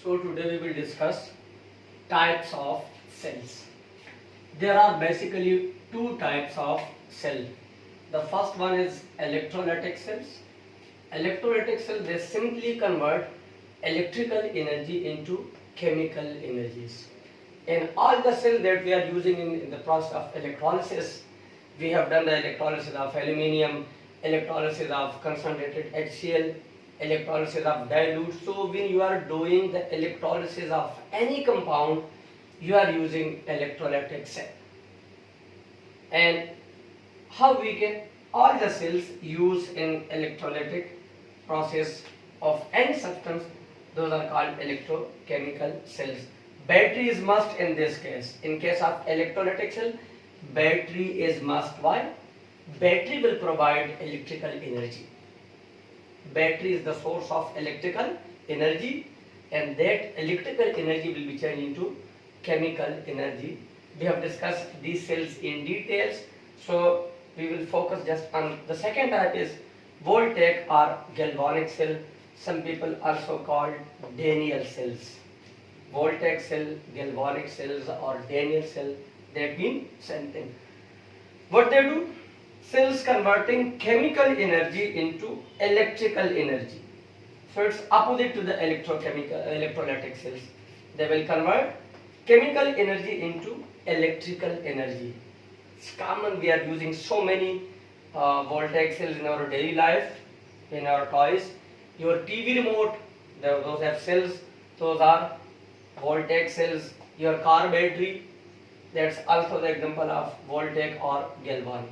So today we will discuss types of cells. There are basically two types of cell. The first one is electrolytic cells. Electrolytic cells, they simply convert electrical energy into chemical energies. In all the cells that we are using in the process of electrolysis, we have done the electrolysis of aluminium, electrolysis of concentrated HCl, electrolysis of dilute. So when you are doing the electrolysis of any compound, you are using electrolytic cell. And how we can all the cells use in electrolytic process of any substance, those are called electrochemical cells. Battery is must in this case. In case of electrolytic cell, battery is must. Why? Battery will provide electrical energy. Battery is the source of electrical energy, and that electrical energy will be changed into chemical energy. We have discussed these cells in details, so we will focus just on the second type is voltaic or galvanic cell. Some people also called Daniell cells. Voltaic cell, galvanic cells or Daniell cell, they mean same thing. What they do? Cells converting chemical energy into electrical energy. So it's opposite to the electrolytic cells. They will convert chemical energy into electrical energy. It's common, we are using so many voltaic cells in our daily life, in our toys. Your TV remote, those have cells, those are voltaic cells. Your car battery, that's also the example of voltaic or galvanic.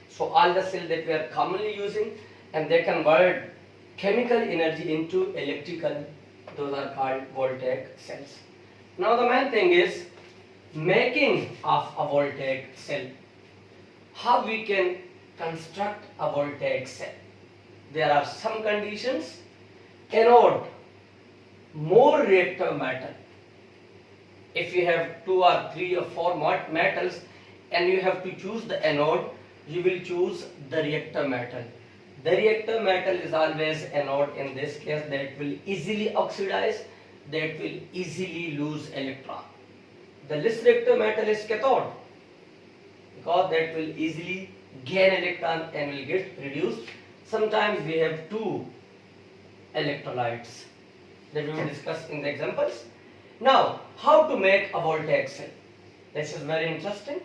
So all the cells that we are commonly using, and they convert chemical energy into electrical, those are called voltaic cells. Now the main thing is making of a voltaic cell. How we can construct a voltaic cell? There are some conditions. Anode, more reactive metal. If you have 2 or 3 or 4 metals and you have to choose the anode, you will choose the reactive metal. The reactive metal is always anode. In this case, that will easily oxidize, that will easily lose electron. The less reactive metal is cathode, because that will easily gain electron and will get reduced. Sometimes we have 2 electrolytes that we will discuss in the examples. Now, how to make a voltaic cell? This is very interesting.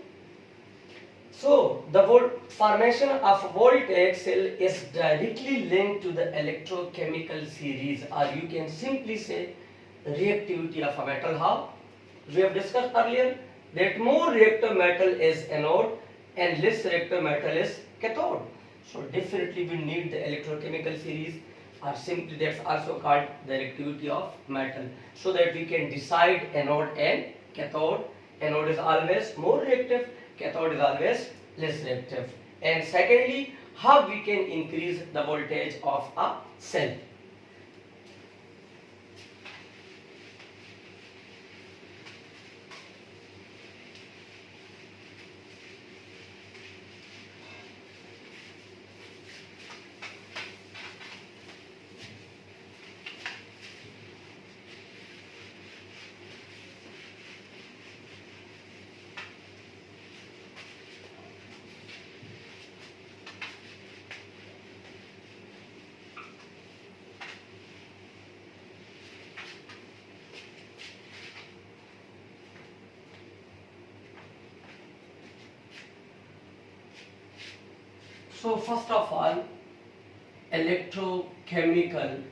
So, the formation of a voltaic cell is directly linked to the electrochemical series, or you can simply say reactivity of a metal. How? We have discussed earlier that more reactive metal is anode and less reactive metal is cathode. So definitely we need the electrochemical series, or simply that's also called the reactivity of metal, so that we can decide anode and cathode. Anode is always more reactive, cathode is always less reactive. And secondly, how we can increase the voltage of a cell. So first of all, electrochemical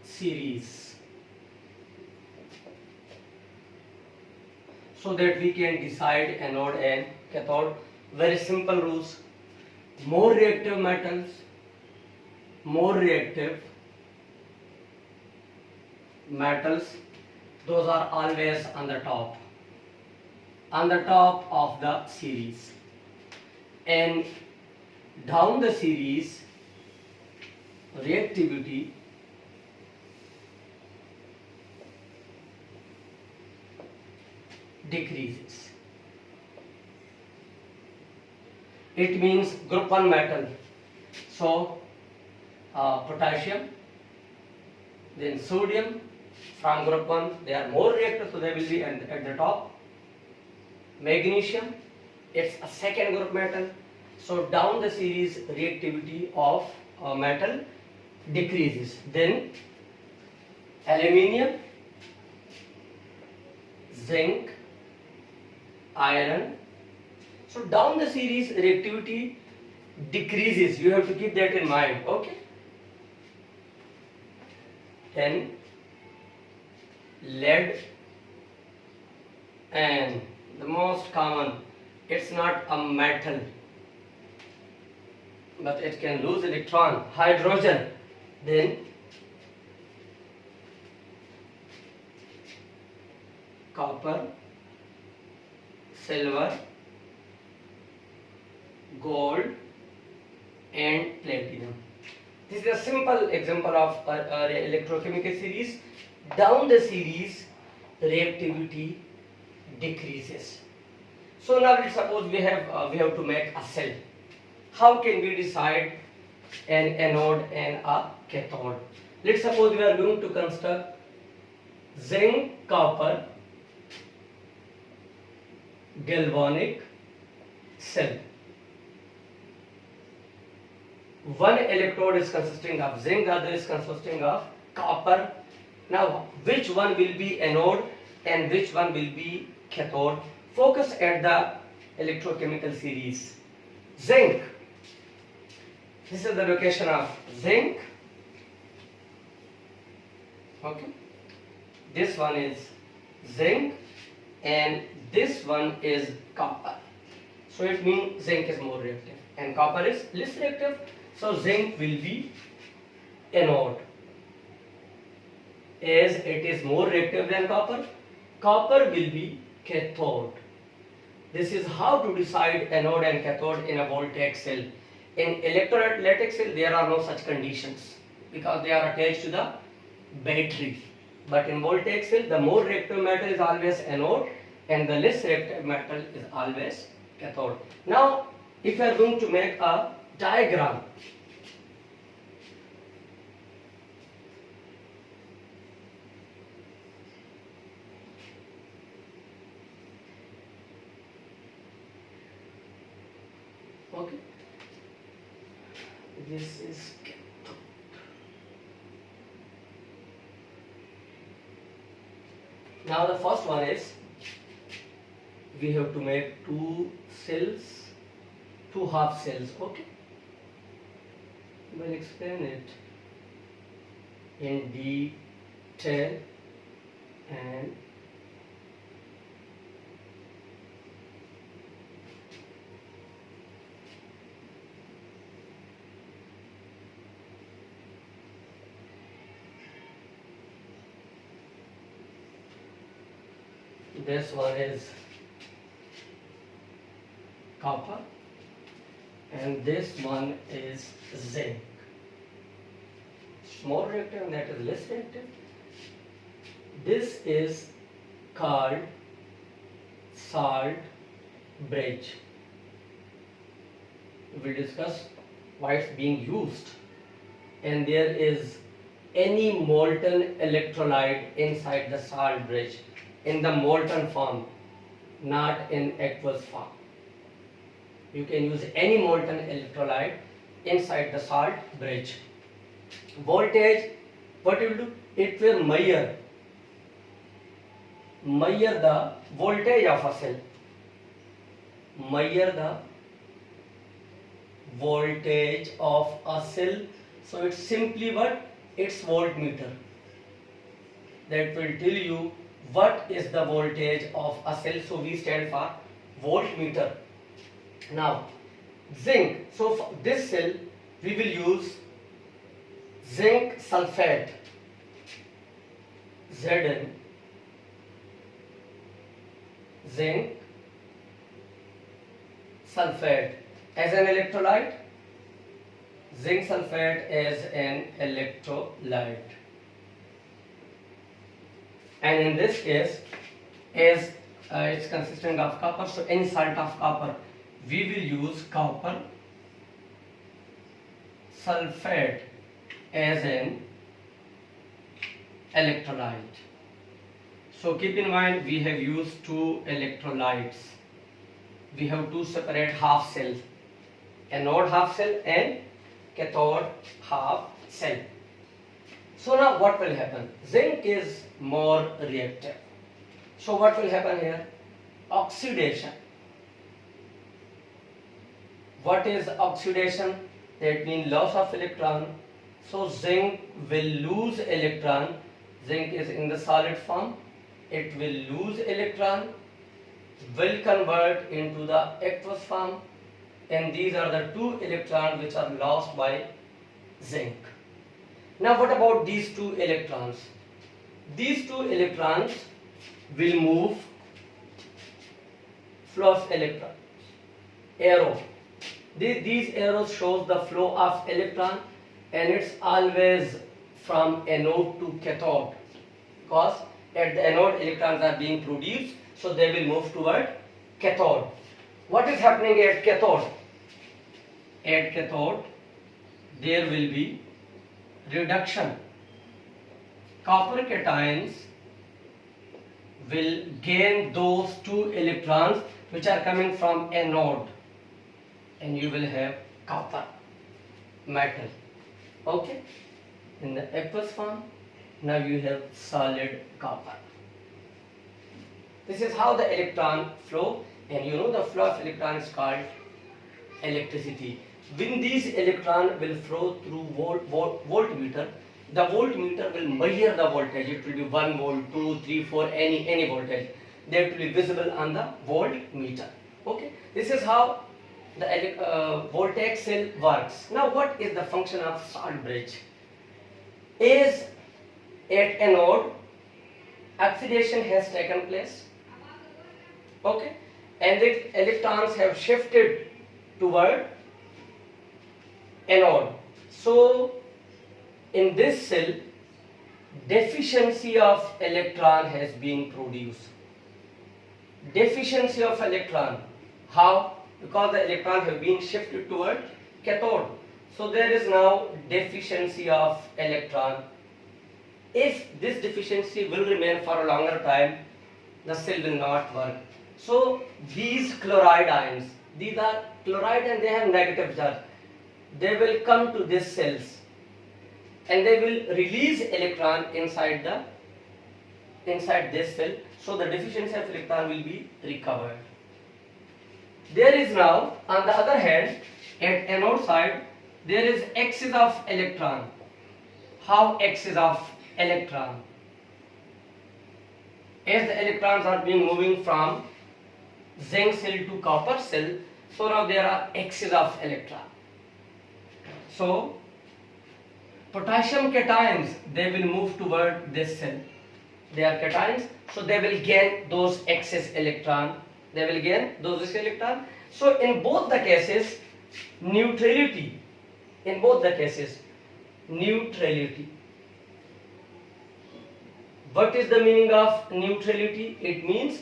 series, so that we can decide anode and cathode. Very simple rules. More reactive metals, those are always on the top of the series. And down the series, reactivity decreases. It means group 1 metal. So potassium, Then sodium from group 1, they are more reactive, so they will be at the top. Magnesium, it's a second group metal, so down the series reactivity of metal decreases. Then aluminium, zinc, iron, so down the series reactivity decreases. You have to keep that in mind. Okay. Then lead, and the most common, it's not a metal but it can lose electron, hydrogen. Then copper, silver, gold and platinum. This is a simple example of electrochemical series. Down the series reactivity decreases. So now let's suppose we have to make a cell. How can we decide an anode and a cathode? Let's suppose we are going to construct zinc copper galvanic cell. One electrode is consisting of zinc, the other is consisting of copper. Now which one will be anode and which one will be cathode? Focus at the electrochemical series. Zinc, this is the location of zinc. Okay, this one is zinc and this one is copper. So it means zinc is more reactive and copper is less reactive. So zinc will be anode, as it is more reactive than copper. Copper will be cathode. This is how to decide anode and cathode in a voltaic cell. In electrolytic cell there are no such conditions because they are attached to the battery. But in voltaic cell the more reactive metal is always anode and the less reactive metal is always cathode. Now if you are going to make a diagram, okay, this is cathode. Now the first one is we have to make two cells, two half cells. Okay, we'll explain it in detail. And this one is copper and this one is zinc. It's more reactive and that is less reactive. This is called salt bridge. We will discuss why it's being used. And there is any molten electrolyte inside the salt bridge in the molten form, not in aqueous form. You can use any molten electrolyte inside the salt bridge. Voltage, what it will do? It will measure the voltage of a cell. Measure the voltage of a cell. So it's simply what? It's voltmeter. That will tell you what is the voltage of a cell. So we stand for voltmeter. Now zinc, so for this cell we will use zinc sulfate, Zn, zinc sulfate as an electrolyte. Zinc sulfate as an electrolyte, and in this case as it's consisting of copper, so any salt of copper we will use copper sulfate as an electrolyte. So keep in mind we have used two electrolytes. We have two separate half cells, anode half cell and cathode half cell. So now what will happen? Zinc is more reactive. So what will happen here? Oxidation. What is oxidation? That means loss of electron. So zinc will lose electron. Zinc is in the solid form. It will lose electron, will convert into the aqueous form, and these are the two electrons which are lost by zinc. Now what about these two electrons? These two electrons will move, flow of electrons, arrow. These arrows shows the flow of electron, and it's always from anode to cathode, because at the anode electrons are being produced, so they will move toward cathode. What is happening at cathode? At cathode there will be reduction. Copper cations will gain those two electrons which are coming from anode, and you will have copper metal. Okay, in the aqueous form now you have solid copper. This is how the electron flow, and you know the flow of electron is called electricity. When these electrons will flow through voltmeter, the voltmeter will measure the voltage. It will be 1 volt, 2, 3, 4, any voltage. That will be visible on the voltmeter. Okay, this is how the voltaic cell works. Now what is the function of salt bridge? Is at anode oxidation has taken place, okay, and the electrons have shifted toward anode. So in this cell deficiency of electron has been produced. Deficiency of electron, how? Because the electron have been shifted toward cathode, so there is now deficiency of electron. If this deficiency will remain for a longer time, the cell will not work. So these chloride ions, these are chloride and they have negative charge. They will come to these cells and they will release electron inside this cell. So the deficiency of electron will be recovered. There is now, on the other hand, at anode side, there is excess of electron. How excess of electron? As the electrons are being moving from zinc cell to copper cell, so now there are excess of electron. So potassium cations, they will move toward this cell. They are cations, so they will gain those excess electron. They will gain those excess electron. So in both the cases, neutrality. In both the cases, neutrality. What is the meaning of neutrality? It means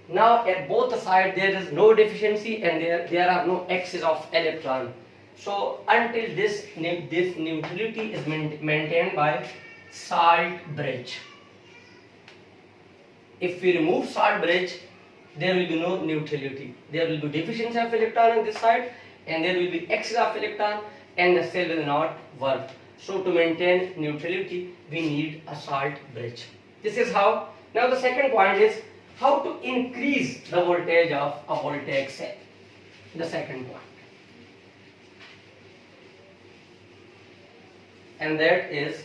now at both sides there is no deficiency and there are no excess of electron. So until this neutrality is maintained by salt bridge. If we remove salt bridge, there will be no neutrality. There will be deficiency of electron on this side and there will be excess of electron and the cell will not work. So to maintain neutrality, we need a salt bridge. This is how. Now the second point is how to increase the voltage of a voltaic cell. The second point. And that is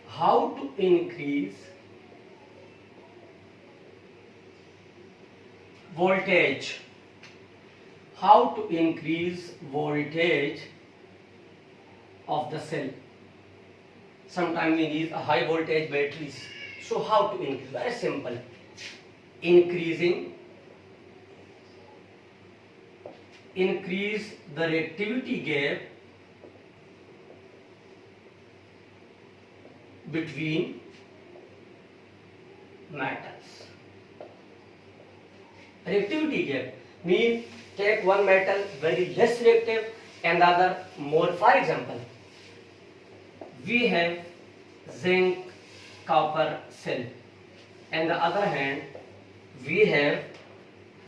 how to increase voltage. How to increase voltage of the cell. Sometimes we need a high voltage batteries. So how to increase? Very simple. Increase the reactivity gap between metals. Reactivity gap means take one metal very less reactive and the other more. For example, we have zinc copper cell, and the other hand we have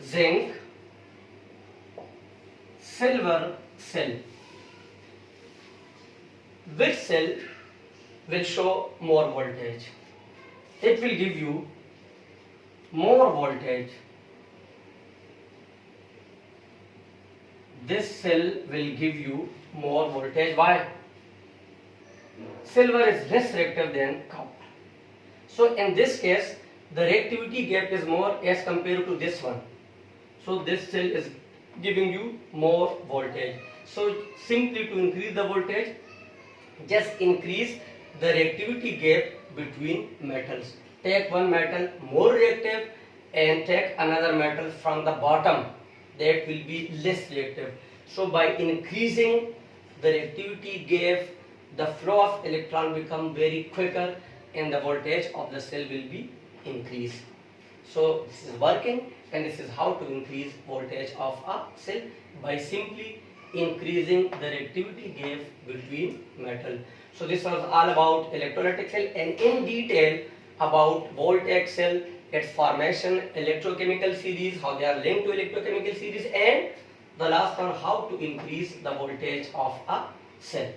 zinc silver cell. Which cell will show more voltage? It will give you more voltage. This cell will give you more voltage. Why? Silver is less reactive than copper. So in this case, the reactivity gap is more as compared to this one. So this cell is giving you more voltage. So simply to increase the voltage, just increase the reactivity gap between metals. Take one metal more reactive and take another metal from the bottom that will be less reactive. So by increasing the reactivity gap, the flow of electron become very quicker and the voltage of the cell will be increased. So this is working, and this is how to increase voltage of a cell by simply increasing the reactivity gap between metal. So this was all about electrolytic cell, and in detail about voltaic cell, its formation, electrochemical series, how they are linked to electrochemical series, and the last one, how to increase the voltage of a cell.